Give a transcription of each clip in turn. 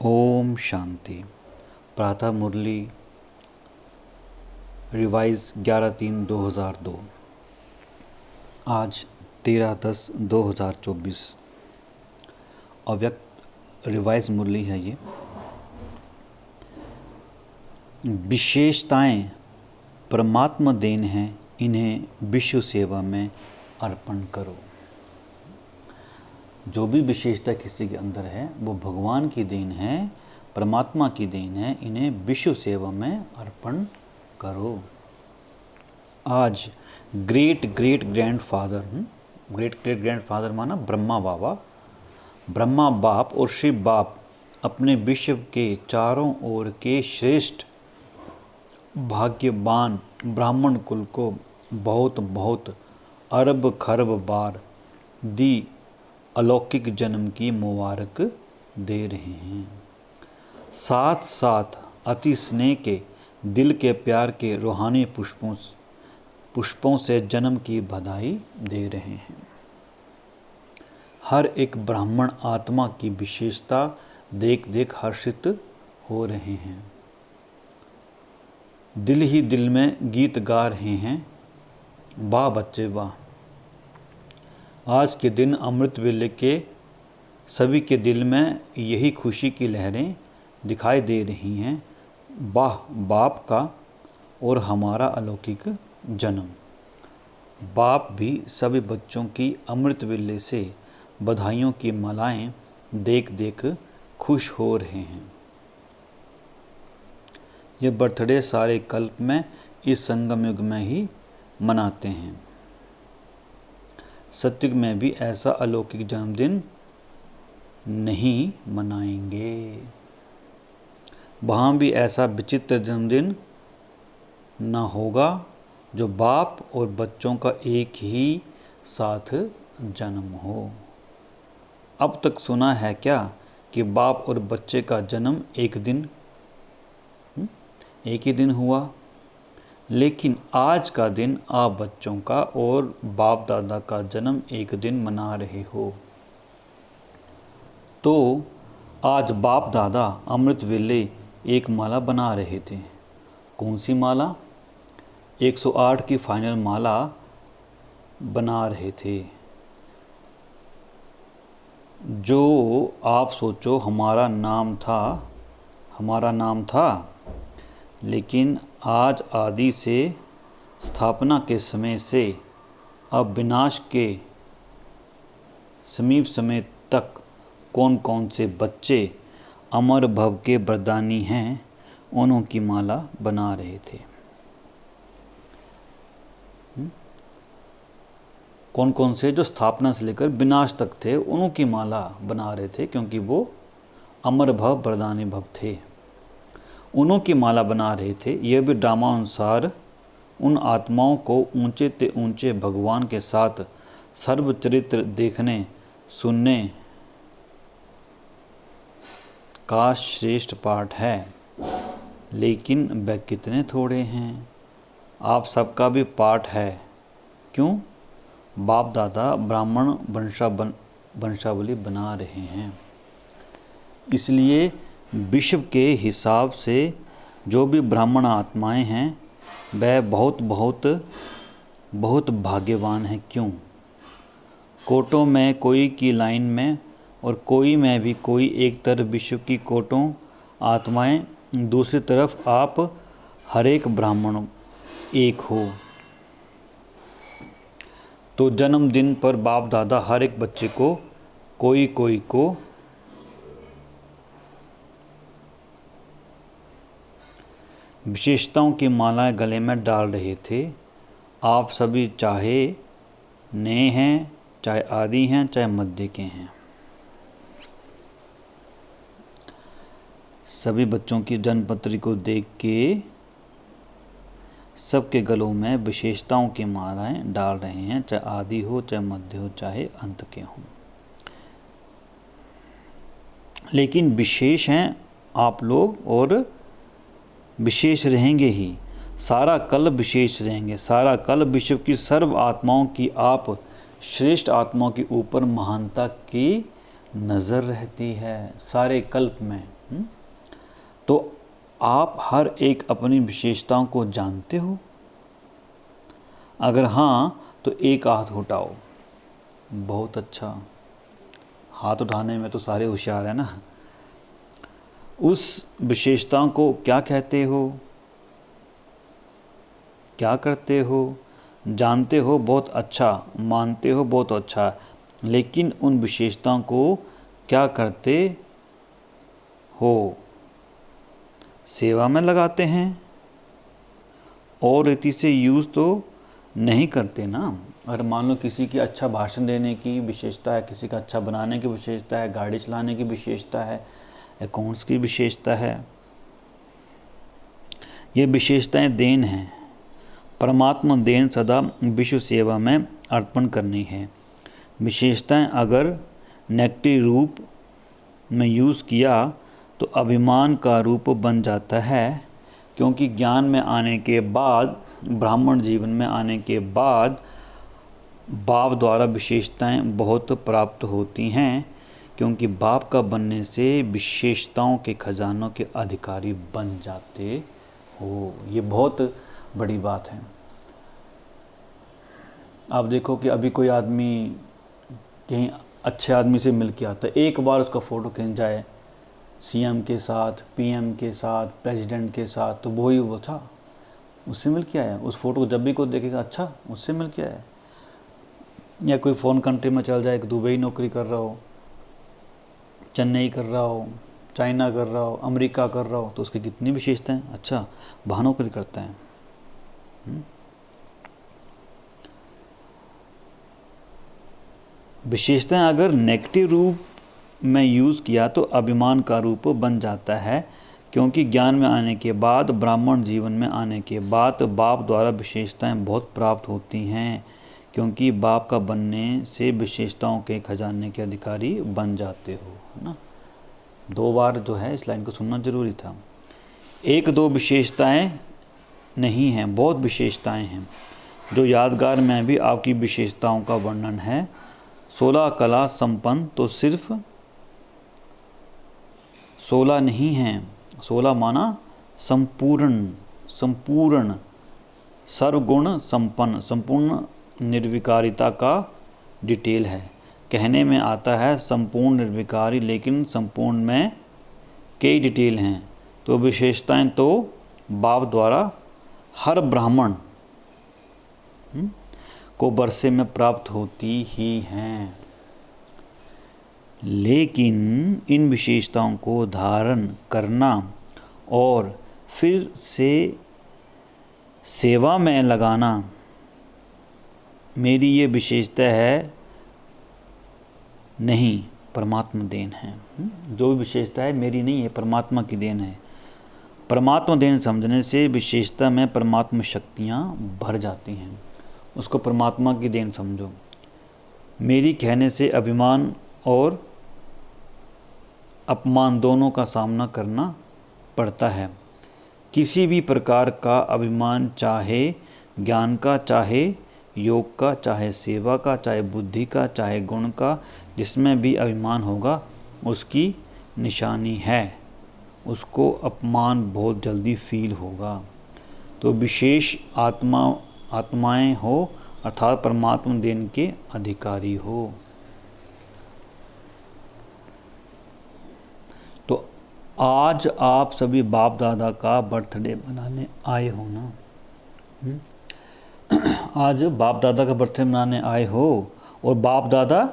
ओम शांति। प्रातः मुरली रिवाइज 11/3/2002। आज 13/10/2024 अव्यक्त रिवाइज मुरली है। ये विशेषताएं परमात्मा देन हैं, इन्हें विश्व सेवा में अर्पण करो। जो भी विशेषता किसी के अंदर है वो भगवान की देन है, परमात्मा की देन है, इन्हें विश्व सेवा में अर्पण करो। आज ग्रेट ग्रेट ग्रैंडफादर माना ब्रह्मा बाबा, ब्रह्मा बाप और शिव बाप अपने विश्व के चारों ओर के श्रेष्ठ भाग्यवान ब्राह्मण कुल को बहुत बहुत अरब खरब बार दी अलौकिक जन्म की मुबारक दे रहे हैं। साथ साथ अति स्नेह के दिल के प्यार के रूहानी पुष्पों से जन्म की बधाई दे रहे हैं। हर एक ब्राह्मण आत्मा की विशेषता देख देख हर्षित हो रहे हैं। दिल ही दिल में गीत गा रहे हैं, वाह बच्चे वाह। आज के दिन अमृत वेले के सभी के दिल में यही खुशी की लहरें दिखाई दे रही हैं, वाह बाप का और हमारा अलौकिक जन्म। बाप भी सभी बच्चों की अमृत वेले से बधाइयों की मालाएं देख देख खुश हो रहे हैं। ये बर्थडे सारे कल्प में इस संगम युग में ही मनाते हैं। सतयुग में भी ऐसा अलौकिक जन्मदिन नहीं मनाएंगे। वहाँ भी ऐसा विचित्र जन्मदिन ना होगा जो बाप और बच्चों का एक ही साथ जन्म हो। अब तक सुना है क्या कि बाप और बच्चे का जन्म एक ही दिन हुआ, लेकिन आज का दिन आप बच्चों का और बाप दादा का जन्म एक दिन मना रहे हो। तो आज बाप दादा अमृत वेले एक माला बना रहे थे। कौन सी माला? 108 की फाइनल माला बना रहे थे। जो आप सोचो हमारा नाम था, लेकिन आज आदि से स्थापना के समय से अब विनाश के समीप समय तक कौन कौन से बच्चे अमर भव के वरदानी हैं, उन्हों की माला बना रहे थे। कौन कौन से जो स्थापना से लेकर विनाश तक थे, उन्हों की माला बना रहे थे, क्योंकि वो अमर भव वरदानी भव थे। उन्हों की माला बना रहे थे। यह भी ड्रामानुसार उन आत्माओं को ऊंचे ते ऊंचे भगवान के साथ सर्व चरित्र देखने सुनने का श्रेष्ठ पाठ है, लेकिन वह कितने थोड़े हैं। आप सबका भी पाठ है। क्यों? बाप दादा ब्राह्मण वंशावली बना रहे हैं, इसलिए विश्व के हिसाब से जो भी ब्राह्मण आत्माएं हैं वह बहुत बहुत बहुत भाग्यवान हैं। क्यों? कोटों में कोई की लाइन में और कोई में भी कोई एक तरफ विश्व की कोटों आत्माएं, दूसरी तरफ आप हर एक ब्राह्मण एक हो। तो जन्मदिन पर बाप दादा हर एक बच्चे को कोई को विशेषताओं की मालाएं गले में डाल रहे थे। आप सभी चाहे नए हैं, चाहे आदि हैं, चाहे मध्य के हैं, सभी बच्चों की जन्मपत्री को देख के सबके गलों में विशेषताओं की मालाएं डाल रहे हैं, चाहे आदि हो, चाहे मध्य हो, चाहे अंत के हों। लेकिन विशेष हैं आप लोग और विशेष रहेंगे ही। सारा कल विशेष रहेंगे। सारा कल विश्व की सर्व आत्माओं की आप श्रेष्ठ आत्माओं के ऊपर महानता की नज़र रहती है सारे कल्प में। तो आप हर एक अपनी विशेषताओं को जानते हो? अगर हाँ तो एक हाथ उठाओ। बहुत अच्छा, हाथ उठाने में तो सारे होशियार हैं ना। उस विशेषताओं को क्या कहते हो? क्या करते हो? जानते हो, बहुत अच्छा। मानते हो, बहुत अच्छा। लेकिन उन विशेषताओं को क्या करते हो? सेवा में लगाते हैं और रीति से यूज़ तो नहीं करते ना। अगर मान लो किसी की अच्छा भाषण देने की विशेषता है, किसी का अच्छा बनाने की विशेषता है, गाड़ी चलाने की विशेषता है, अकाउंट्स की विशेषता है, ये विशेषताएं देन हैं। परमात्मा देन सदा विश्व सेवा में अर्पण करनी है। विशेषताएं अगर नेगेटिव रूप में यूज़ किया तो अभिमान का रूप बन जाता है, क्योंकि ज्ञान में आने के बाद, ब्राह्मण जीवन में आने के बाद बाप द्वारा विशेषताएं बहुत प्राप्त होती हैं, क्योंकि बाप का बनने से विशेषताओं के खजानों के अधिकारी बन जाते हो। ये बहुत बड़ी बात है। आप देखो कि अभी कोई आदमी कहीं अच्छे आदमी से मिल के आता है, एक बार उसका फ़ोटो खींच जाए सीएम के साथ, पीएम के साथ, प्रेसिडेंट के साथ, तो वही वो था, उससे मिल के आया। उस फ़ोटो को जब भी कोई देखेगा, अच्छा उससे मिल के आया। या कोई फ़ॉरेन कंट्री में चल जाए, दुबई नौकरी कर रहा हो, चेन्नई कर रहा हो, चाइना कर रहा हो, अमेरिका कर रहा हो, तो उसकी कितनी विशेषताएं, अच्छा वहाँ नौकरी करता है। विशेषताएं अगर नेगेटिव रूप में यूज़ किया तो अभिमान का रूप बन जाता है, क्योंकि ज्ञान में आने के बाद, ब्राह्मण जीवन में आने के बाद बाप द्वारा विशेषताएं बहुत प्राप्त होती हैं, क्योंकि बाप का बनने से विशेषताओं के खजाने के अधिकारी बन जाते हो, है ना। 2 बार जो है इस लाइन को सुनना जरूरी था। 1-2 विशेषताएं नहीं हैं, बहुत विशेषताएं हैं। जो यादगार में भी आपकी विशेषताओं का वर्णन है। 16 कला संपन्न तो सिर्फ 16 नहीं हैं। 16 माना संपूर्ण, संपूर्ण, सर्वगुण संपन्न, संपूर्ण निर्विकारिता का डिटेल है। कहने में आता है संपूर्ण निर्विकारी, लेकिन संपूर्ण में कई डिटेल हैं। तो विशेषताएं तो बाप द्वारा हर ब्राह्मण को वर्षे में प्राप्त होती ही हैं, लेकिन इन विशेषताओं को धारण करना और फिर से सेवा में लगाना मेरी ये विशेषता है नहीं, परमात्मा देन है। जो भी विशेषता है मेरी नहीं है, परमात्मा की देन है। परमात्मा देन समझने से विशेषता में परमात्मा शक्तियाँ भर जाती हैं, उसको परमात्मा की देन समझो। मेरी कहने से अभिमान और अपमान दोनों का सामना करना पड़ता है। किसी भी प्रकार का अभिमान, चाहे ज्ञान का, चाहे योग का, चाहे सेवा का, चाहे बुद्धि का, चाहे गुण का, जिसमें भी अभिमान होगा उसकी निशानी है, उसको अपमान बहुत जल्दी फील होगा। तो विशेष आत्माएं हो, अर्थात परमात्मा देन के अधिकारी हो। तो आज आप सभी बाप दादा का बर्थडे मनाने आए हो ना। आज बाप दादा का बर्थडे मनाने आए हो, और बाप दादा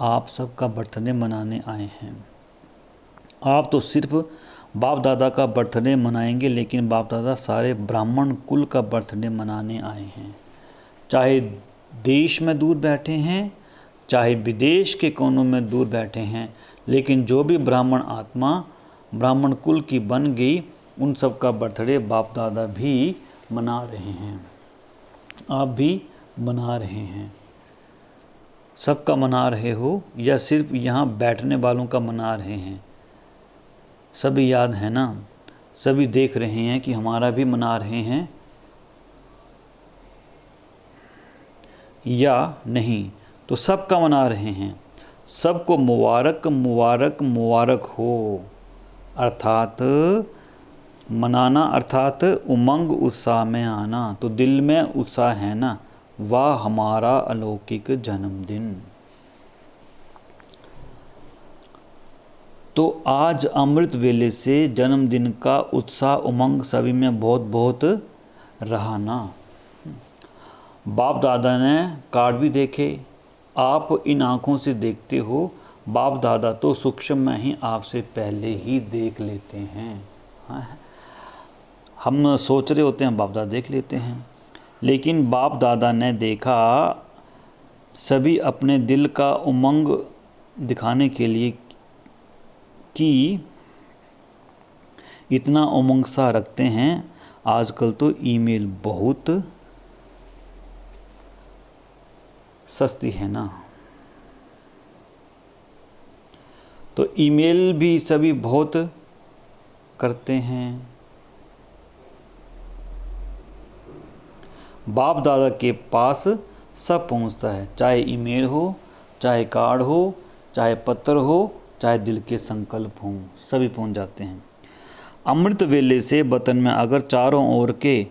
आप सबका बर्थडे मनाने आए हैं। आप तो सिर्फ बाप दादा का बर्थडे मनाएंगे, लेकिन बाप दादा सारे ब्राह्मण कुल का बर्थडे मनाने आए हैं। चाहे देश में दूर बैठे हैं, चाहे विदेश के कोनों में दूर बैठे हैं, लेकिन जो भी ब्राह्मण आत्मा ब्राह्मण कुल की बन गई, उन सब का बर्थडे बाप दादा भी मना रहे हैं, आप भी मना रहे हैं। सबका मना रहे हो या सिर्फ यहाँ बैठने वालों का मना रहे हैं? सभी याद है ना, सभी देख रहे हैं कि हमारा भी मना रहे हैं या नहीं। तो सबका मना रहे हैं, सबको मुबारक मुबारक मुबारक हो। अर्थात मनाना अर्थात उमंग उत्साह में आना। तो दिल में उत्साह है ना, वाह हमारा अलौकिक जन्मदिन। तो आज अमृत वेले से जन्मदिन का उत्साह उमंग सभी में बहुत बहुत रहा ना। बाप दादा ने कार्ड भी देखे, आप इन आँखों से देखते हो। बाप दादा तो सूक्ष्म में ही आपसे पहले ही देख लेते हैं। हाँ, हम सोच रहे होते हैं, बाप दादा देख लेते हैं। लेकिन बाप दादा ने देखा, सभी अपने दिल का उमंग दिखाने के लिए कि इतना उमंग सा रखते हैं। आजकल तो ईमेल बहुत सस्ती है ना। तो ईमेल भी सभी बहुत करते हैं। बाप दादा के पास सब पहुंचता है, चाहे ईमेल हो, चाहे कार्ड हो, चाहे पत्र हो, चाहे दिल के संकल्प हों, सभी पहुंच जाते हैं। अमृत वेले से वतन में अगर चारों ओर के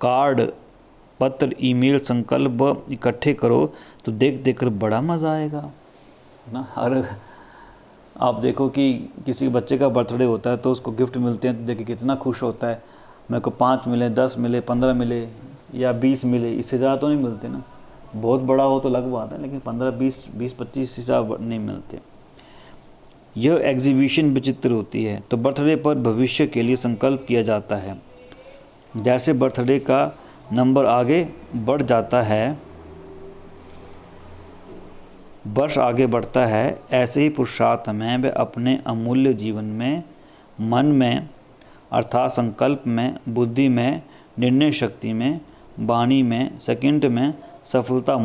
कार्ड, पत्र, ईमेल, संकल्प इकट्ठे करो तो देख देख कर बड़ा मज़ा आएगा ना। हर आप देखो कि किसी बच्चे का बर्थडे होता है तो उसको गिफ्ट मिलते हैं तो देखिए कितना खुश होता है। मेरे को 5 मिले, 10 मिले, 15 मिले या 20 मिले, इससे ज़्यादा तो नहीं मिलते ना। बहुत बड़ा हो तो अलग बात है, लेकिन 15, 20, 25 से ज़्यादा नहीं मिलते। यह एग्जीबिशन विचित्र होती है। तो बर्थडे पर भविष्य के लिए संकल्प किया जाता है। जैसे बर्थडे का नंबर आगे बढ़ जाता है, वर्ष आगे बढ़ता है, ऐसे ही पुरुषार्थ में वे अपने अमूल्य जीवन में, मन में अर्थात संकल्प में, बुद्धि में, निर्णय शक्ति में, वाणी में, सेकंड में सफलता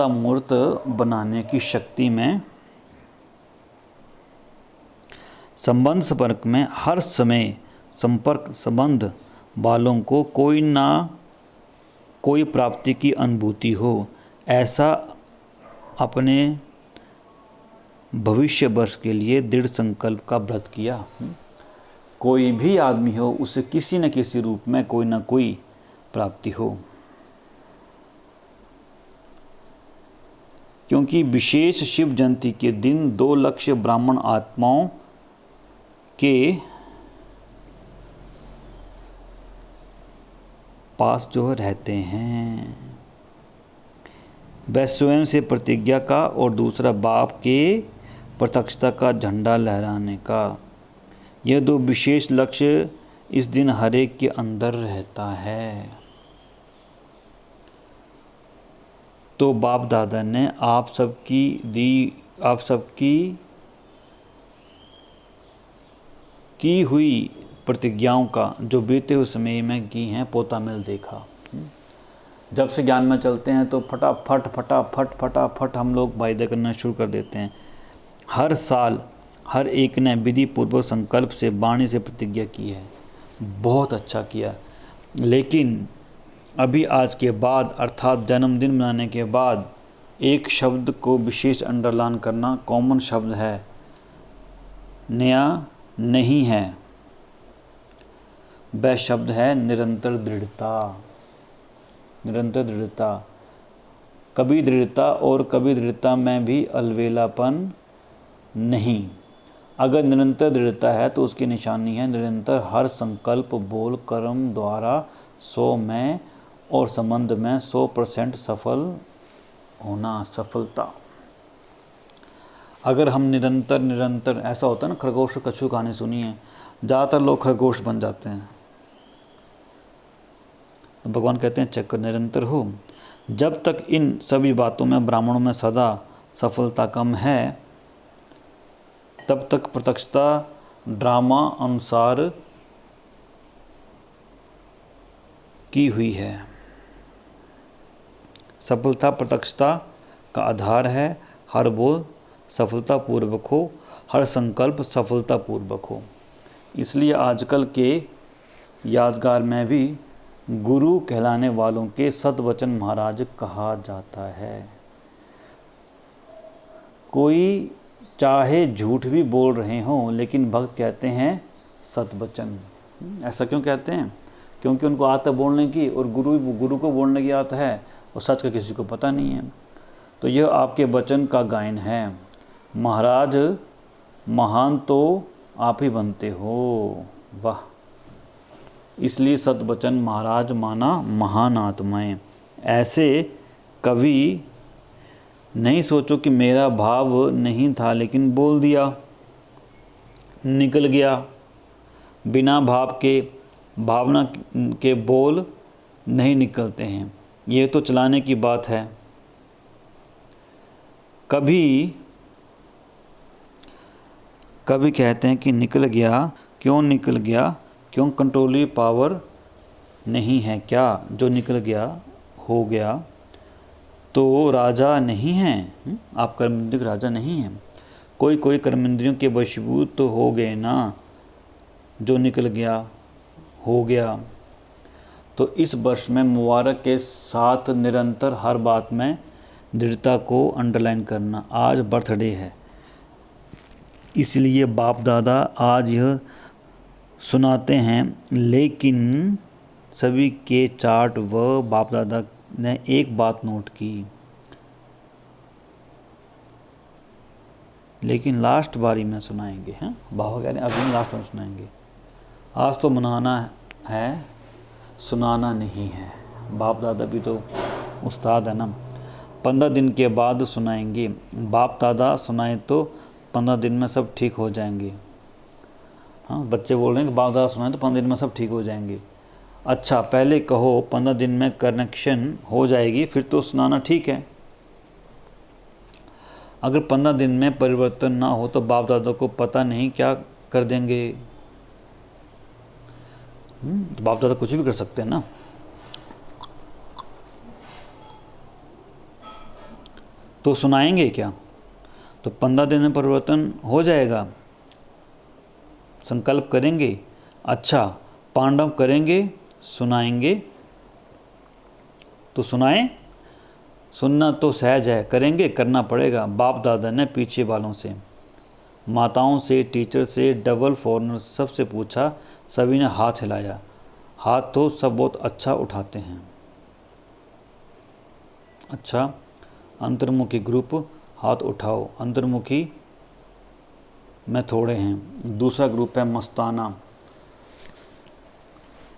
मूर्त बनाने की शक्ति में, संबंध संपर्क में हर समय संपर्क संबंध वालों को कोई ना कोई प्राप्ति की अनुभूति हो, ऐसा अपने भविष्य वर्ष के लिए दृढ़ संकल्प का व्रत किया। कोई भी आदमी हो, उसे किसी न किसी रूप में कोई ना कोई प्राप्ति हो। क्योंकि विशेष शिव जयंती के दिन 2 लक्ष्य ब्राह्मण आत्माओं के पास जो रहते हैं, वह स्वयं से प्रतिज्ञा का और दूसरा बाप के प्रत्यक्षता का झंडा लहराने का। यह 2 विशेष लक्ष्य इस दिन हर एक के अंदर रहता है। तो बाप दादा ने आप सबकी की हुई प्रतिज्ञाओं का जो बीते हुए समय में की हैं पोतामेल देखा। जब से ज्ञान में चलते हैं तो फटाफट हम लोग वायदे करना शुरू कर देते हैं। हर साल हर एक ने विधि पूर्वक संकल्प से, वाणी से प्रतिज्ञा की है। बहुत अच्छा किया। लेकिन अभी आज के बाद अर्थात जन्मदिन मनाने के बाद एक शब्द को विशेष अंडरलाइन करना कॉमन शब्द है, नया नहीं है। वह शब्द है निरंतर दृढ़ता। निरंतर दृढ़ता, कभी दृढ़ता और कभी दृढ़ता में भी अलवेलापन नहीं। अगर निरंतर दृढ़ता है तो उसकी निशानी है निरंतर हर संकल्प, बोल, कर्म द्वारा 100 में और संबंध में 100% सफल होना, सफलता। अगर हम निरंतर ऐसा होता है ना, खरगोश और कछुआ कहानी सुनी है, ज़्यादातर लोग खरगोश बन जाते हैं। तो भगवान कहते हैं चक्कर निरंतर हो। जब तक इन सभी बातों में ब्राह्मणों में सदा सफलता कम है, तब तक प्रत्यक्षता ड्रामा अनुसार की हुई है। सफलता प्रत्यक्षता का आधार है। हर बोल सफलतापूर्वक हो, हर संकल्प सफलतापूर्वक हो। इसलिए आजकल के यादगार में भी गुरु कहलाने वालों के सतवचन महाराज कहा जाता है। कोई चाहे झूठ भी बोल रहे हों लेकिन भक्त कहते हैं सतवचन। ऐसा क्यों कहते हैं? क्योंकि उनको आदत है बोलने की, और गुरु को बोलने की आदत है, और सच का किसी को पता नहीं है। तो यह आपके वचन का गायन है। महाराज महान तो आप ही बनते हो। वाह! इसलिए सतवचन महाराज माना महान आत्माएं। ऐसे कभी नहीं सोचो कि मेरा भाव नहीं था लेकिन बोल दिया, निकल गया। बिना भाव के भावना के बोल नहीं निकलते हैं। ये तो चलाने की बात है। कभी कहते हैं कि निकल गया, क्यों निकल गया? क्यों कंट्रोलिंग पावर नहीं है क्या? जो निकल गया हो गया तो राजा नहीं है। आप कर्मेंद्रिय राजा नहीं हैं। कोई कर्मेंद्रियों के वशीभूत तो हो गए ना। जो निकल गया हो गया। तो इस वर्ष में मुबारक के साथ निरंतर हर बात में दृढ़ता को अंडरलाइन करना। आज बर्थडे है, इसलिए बाप दादा आज यह सुनाते हैं। लेकिन सभी के चार्ट व बाप दादा ने एक बात नोट की, लेकिन लास्ट बारी में सुनाएंगे। हैं बाबा कह रहे हैं अभी लास्ट में सुनाएंगे। आज तो मनाना है, सुनाना नहीं है। बाप दादा भी तो उस्ताद है ना। 15 दिन के बाद सुनाएंगे। बाप दादा सुनाए तो 15 दिन में सब ठीक हो जाएंगे। हाँ, बच्चे बोल रहे हैं कि बाप दादा सुनाए तो 15 दिन में सब ठीक हो जाएंगे। अच्छा, पहले कहो 15 दिन में कनेक्शन हो जाएगी, फिर तो सुनाना ठीक है। अगर 15 दिन में परिवर्तन ना हो तो बाप दादा को पता नहीं क्या कर देंगे। तो बाप दादा कुछ भी कर सकते हैं ना। तो सुनाएंगे क्या? तो 15 दिन में परिवर्तन हो जाएगा। संकल्प करेंगे। अच्छा, पांडव करेंगे, सुनाएंगे। तो सुनाएं। सुनना तो सहज है, करेंगे, करना पड़ेगा। बाप दादा ने पीछे वालों से, माताओं से, टीचर से, डबल फॉरनर सबसे पूछा। सभी ने हाथ हिलाया। हाथ तो सब बहुत अच्छा उठाते हैं। अच्छा, अंतर्मुखी ग्रुप हाथ उठाओ। अंतर्मुखी में थोड़े हैं। दूसरा ग्रुप है मस्ताना।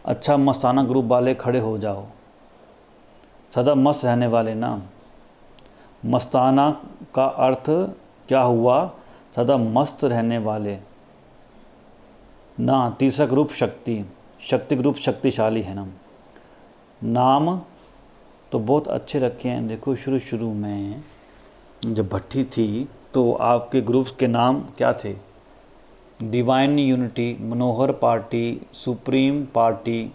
अच्छा, मस्ताना ग्रुप वाले खड़े हो जाओ। सदा मस्त रहने वाले ना। मस्ताना का अर्थ क्या हुआ? सदा मस्त रहने वाले ना। तीसरा ग्रुप शक्ति। शक्ति ग्रुप शक्तिशाली है ना। नाम तो बहुत अच्छे रखे हैं। देखो शुरू में जब भट्टी थी तो आपके ग्रुप्स के नाम क्या थे? डिवाइन यूनिटी, मनोहर पार्टी, सुप्रीम पार्टी।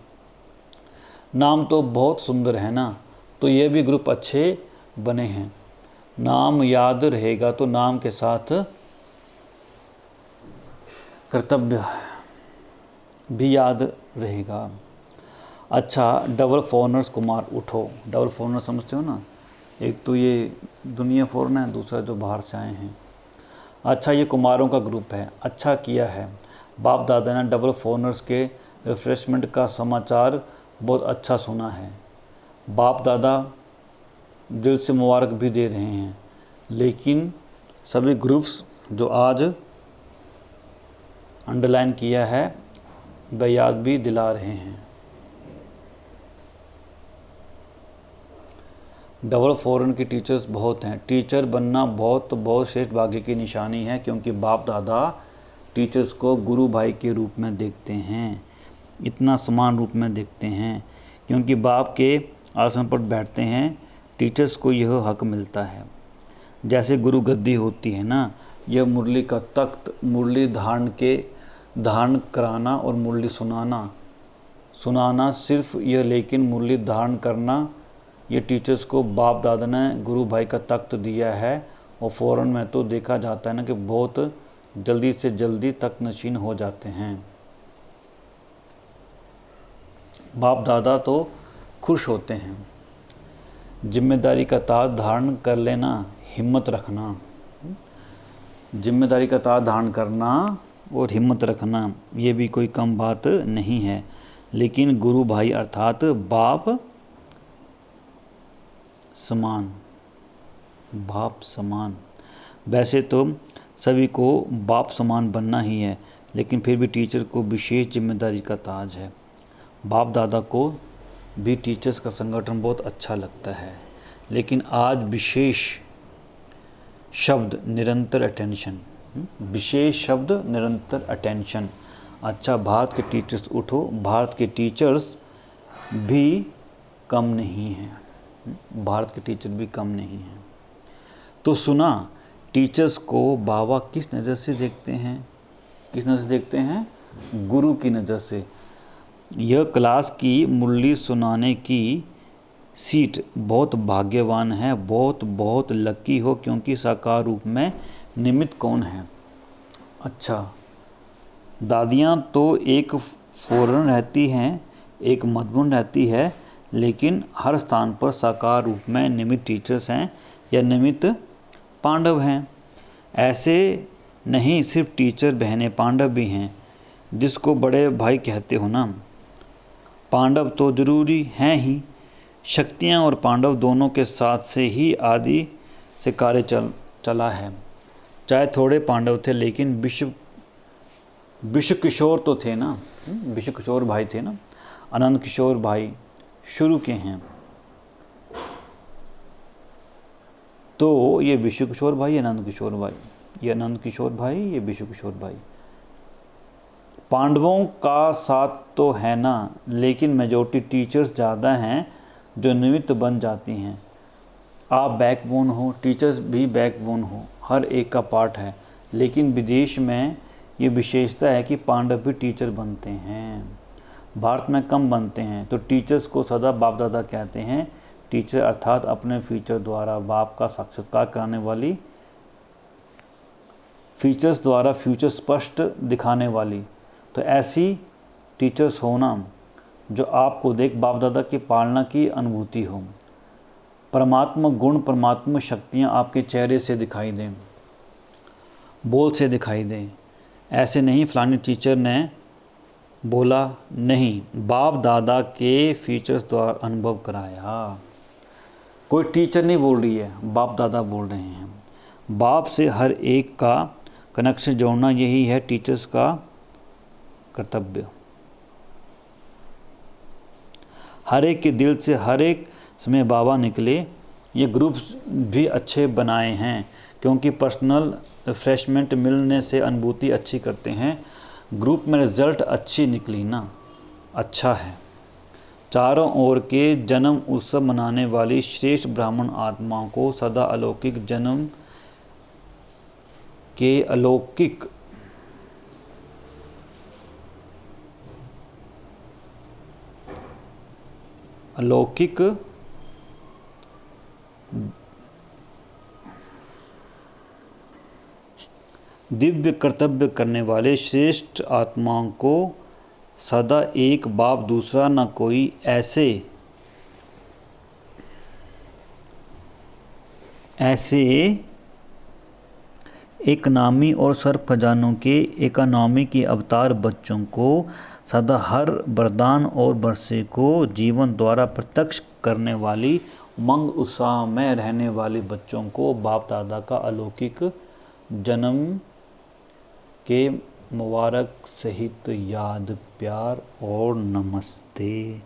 नाम तो बहुत सुंदर है ना। तो ये भी ग्रुप अच्छे बने हैं। नाम याद रहेगा तो नाम के साथ कर्तव्य भी याद रहेगा। अच्छा, डबल फॉरनर्स कुमार उठो। डबल फॉरनर समझते हो ना? एक तो ये दुनिया फॉरन है, दूसरा जो बाहर से आए हैं। अच्छा, ये कुमारों का ग्रुप है। अच्छा किया है। बाप दादा ने डबल फॉरनर्स के रिफ्रेशमेंट का समाचार बहुत अच्छा सुना है। बाप दादा दिल से मुबारक भी दे रहे हैं। लेकिन सभी ग्रुप्स जो आज अंडरलाइन किया है वह याद भी दिला रहे हैं। डबल फॉरन की टीचर्स बहुत हैं। टीचर बनना बहुत श्रेष्ठ भाग्य की निशानी है, क्योंकि बाप दादा टीचर्स को गुरु भाई के रूप में देखते हैं। इतना समान रूप में देखते हैं, क्योंकि बाप के आसन पर बैठते हैं। टीचर्स को यह हक मिलता है। जैसे गुरु गद्दी होती है ना, यह मुरली का तख्त, मुरली धारण कराना और मुरली सुनाना सिर्फ यह, लेकिन मुरली धारण करना, ये टीचर्स को बाप दादा ने गुरु भाई का तख्त दिया है। और फ़ौरन में तो देखा जाता है ना कि बहुत जल्दी से जल्दी तख्त नशीन हो जाते हैं। बाप दादा तो खुश होते हैं। जिम्मेदारी का ताज धारण कर लेना, हिम्मत रखना। जिम्मेदारी का ताज धारण करना और हिम्मत रखना, ये भी कोई कम बात नहीं है। लेकिन गुरु भाई अर्थात बाप समान, बाप समान। वैसे तो सभी को बाप समान बनना ही है, लेकिन फिर भी टीचर को विशेष जिम्मेदारी का ताज है। बाप दादा को भी टीचर्स का संगठन बहुत अच्छा लगता है, लेकिन आज विशेष शब्द निरंतर अटेंशन, विशेष शब्द निरंतर अटेंशन। अच्छा, भारत के टीचर्स उठो, भारत के टीचर्स भी कम नहीं हैं, भारत के टीचर भी कम नहीं हैं। तो सुना, टीचर्स को बाबा किस नज़र से देखते हैं? किस नज़र से देखते हैं? गुरु की नज़र से। यह क्लास की मुरली सुनाने की सीट बहुत भाग्यवान है, बहुत बहुत लकी हो, क्योंकि साकार रूप में निमित्त कौन है? अच्छा, दादियाँ तो एक फौरन रहती हैं, एक मधुबन रहती है, लेकिन हर स्थान पर साकार रूप में निमित्त टीचर्स हैं या निमित्त पांडव हैं। ऐसे नहीं, सिर्फ टीचर बहनें पांडव भी हैं, जिसको बड़े भाई कहते हो ना। पांडव तो जरूरी हैं ही, शक्तियाँ और पांडव दोनों के साथ से ही आदि से कार्य चला है। चाहे थोड़े पांडव थे, लेकिन विश्व किशोर तो थे ना, विश्व किशोर भाई थे ना, आनंद किशोर भाई शुरू के हैं। तो ये विश्व किशोर भाई, आनंद किशोर भाई, ये आनंद किशोर भाई, ये विश्व किशोर भाई। पांडवों का साथ तो है ना, लेकिन मेजॉरिटी टीचर्स ज़्यादा हैं जो निमित्त बन जाती हैं। आप बैकबोन हो, टीचर्स भी बैकबोन हो, हर एक का पार्ट है। लेकिन विदेश में ये विशेषता है कि पांडव भी टीचर बनते हैं, भारत में कम बनते हैं। तो टीचर्स को सदा बाप दादा कहते हैं। टीचर अर्थात अपने फीचर द्वारा बाप का साक्षात्कार कराने वाली, फीचर्स द्वारा फ्यूचर स्पष्ट दिखाने वाली। तो ऐसी टीचर्स होना जो आपको देख बाप दादा की पालना की अनुभूति हो। परमात्मा गुण, परमात्मा शक्तियाँ आपके चेहरे से दिखाई दें, बोल से दिखाई दें। ऐसे नहीं फलानी टीचर ने बोला, नहीं, बाप दादा के फीचर्स द्वारा अनुभव कराया। कोई टीचर नहीं बोल रही है, बाप दादा बोल रहे हैं। बाप से हर एक का कनेक्शन जोड़ना, यही है टीचर्स का कर्तव्य। हर एक के दिल से हर एक समय बाबा निकले। ये ग्रुप्स भी अच्छे बनाए हैं, क्योंकि पर्सनल रिफ्रेशमेंट मिलने से अनुभूति अच्छी करते हैं। ग्रुप में रिज़ल्ट अच्छी निकली ना, अच्छा है। चारों ओर के जन्म उत्सव मनाने वाली श्रेष्ठ ब्राह्मण आत्माओं को सदा अलौकिक जन्म के अलौकिक दिव्य कर्तव्य करने वाले श्रेष्ठ आत्माओं को सदा एक बाप दूसरा न कोई, ऐसे एक नामी और सर्व खजानों के इकोनॉमी के अवतार बच्चों को सदा हर वरदान और बरसे को जीवन द्वारा प्रत्यक्ष करने वाली, उमंग उत्साह में रहने वाले बच्चों को बाप दादा का अलौकिक जन्म के मुबारक सहित याद, प्यार और नमस्ते।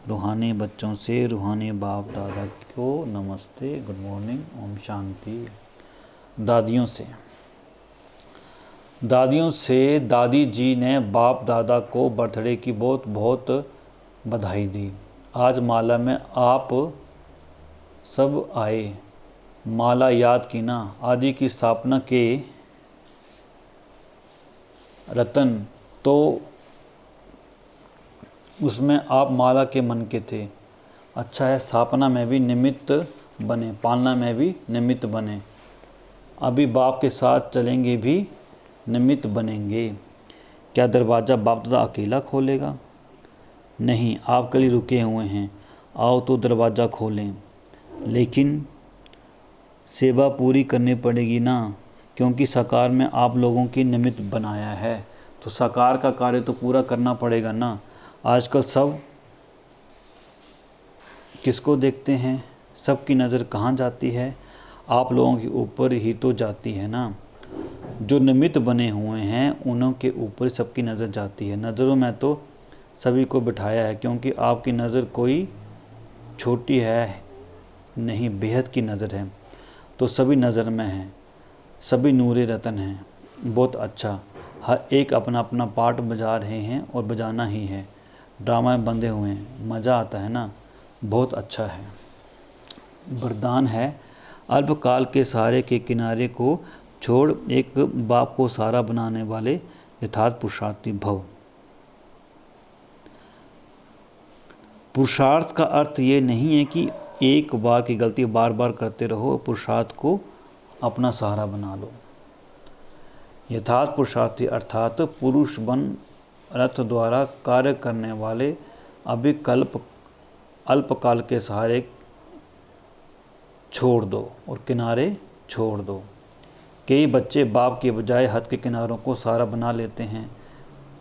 रूहानी बच्चों से रूहानी बाप दादा को नमस्ते, गुड मॉर्निंग, ओम शांति। दादियों से दादी जी ने बाप दादा को बर्थडे की बहुत बहुत बधाई दी। आज माला में आप सब आए, माला याद की ना, आदि की स्थापना के रतन, तो उसमें आप माला के मन के थे। अच्छा है, स्थापना में भी निमित्त बने, पालना में भी निमित्त बने। अभी बाप के साथ चलेंगे भी निमित्त बनेंगे। क्या दरवाज़ा बाप दादा अकेला खोलेगा? नहीं, आप कल ही रुके हुए हैं, आओ तो दरवाज़ा खोलें। लेकिन सेवा पूरी करनी पड़ेगी ना, क्योंकि साकार में आप लोगों की निमित्त बनाया है, तो साकार का कार्य तो पूरा करना पड़ेगा ना। आजकल सब किसको देखते हैं, सबकी नज़र कहाँ जाती है, आप लोगों के ऊपर ही तो जाती है ना। जो निमित्त बने हुए हैं उन्हों के ऊपर सबकी नज़र जाती है। नज़रों में तो सभी को बिठाया है, क्योंकि आपकी नज़र कोई छोटी है नहीं, बेहद की नज़र है, तो सभी नज़र में हैं, सभी नूरे रतन हैं। बहुत अच्छा, हर एक अपना अपना पार्ट बजा रहे हैं और बजाना ही है। ड्रामा में बंधे हुए हैं, मज़ा आता है ना, बहुत अच्छा है। वरदान है, अल्पकाल के सहारे के किनारे को छोड़ एक बाप को सहारा बनाने वाले यथार्थ पुरुषार्थी भव। पुरुषार्थ का अर्थ ये नहीं है कि एक बार की गलती बार बार करते रहो, पुरुषार्थ को अपना सहारा बना लो। यथार्थ पुरुषार्थी अर्थात पुरुष बन रथ द्वारा कार्य करने वाले अभिकल्प अल्पकाल के सहारे छोड़ दो और किनारे छोड़ दो। कई बच्चे बाप के बजाय हद के किनारों को सहारा बना लेते हैं,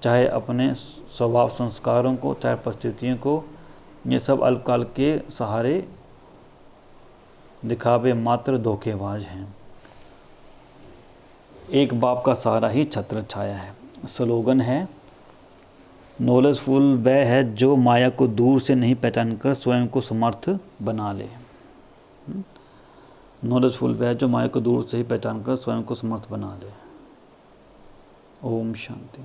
चाहे अपने स्वभाव संस्कारों को, चाहे परिस्थितियों को। ये सब अल्पकाल के सहारे दिखावे मात्र धोखेबाज हैं। एक बाप का सहारा ही छत्र छाया है। स्लोगन है, नॉलेजफुल वह है जो माया को दूर से नहीं पहचान कर स्वयं को समर्थ बना ले। नॉलेजफुल वह है जो माया को दूर से ही पहचान कर स्वयं को समर्थ बना ले। ओम शांति।